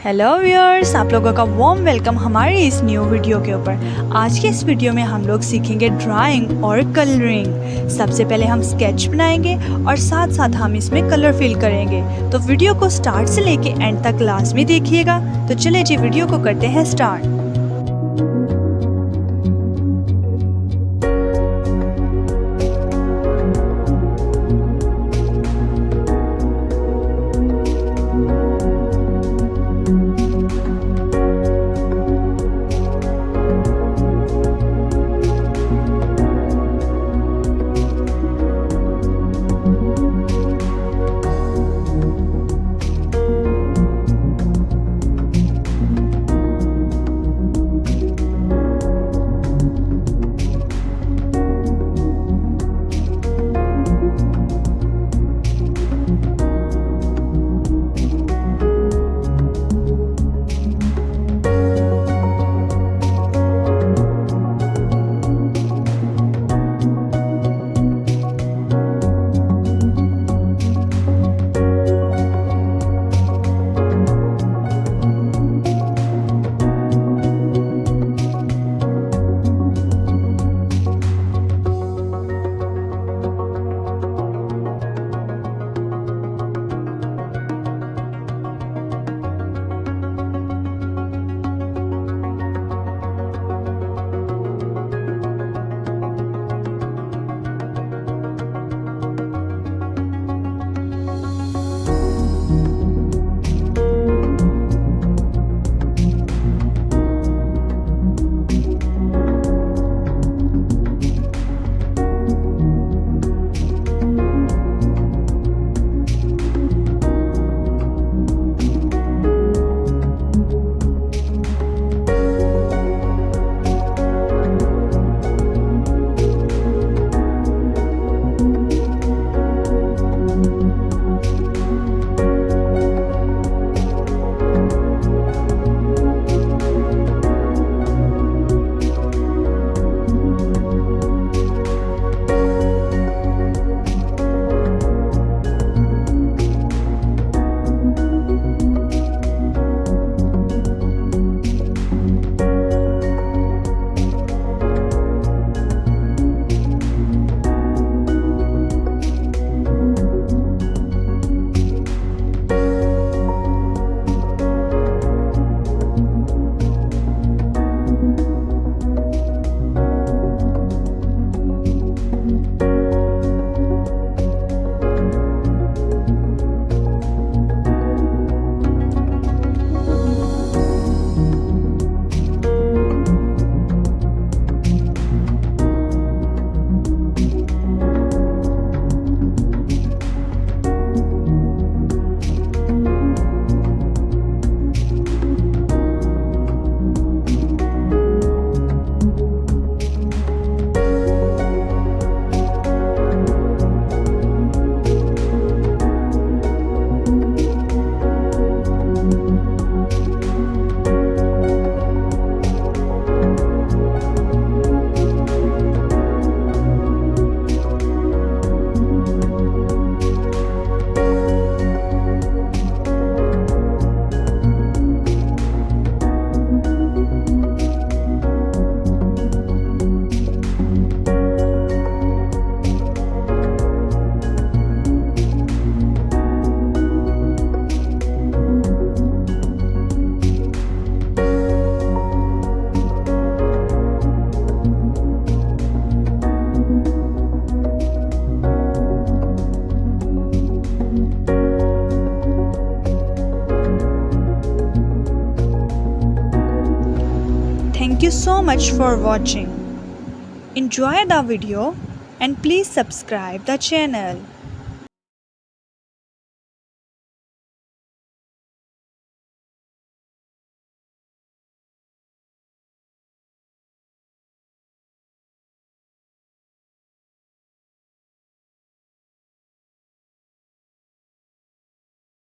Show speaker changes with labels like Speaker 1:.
Speaker 1: Hello viewers, आप लोगों का वार्म वेलकम हमारे इस न्यू वीडियो के ऊपर। आज के इस वीडियो में हम लोग सीखेंगे ड्राइंग और कलरिंग। सबसे पहले हम स्केच बनाएंगे और साथ साथ हम इसमें कलर फिल करेंगे। तो वीडियो को स्टार्ट से लेके एंड तक लाजमी देखिएगा। तो चलिए जी, वीडियो को करते हैं start. Thank you so much for watching. Enjoy the video and please subscribe the channel.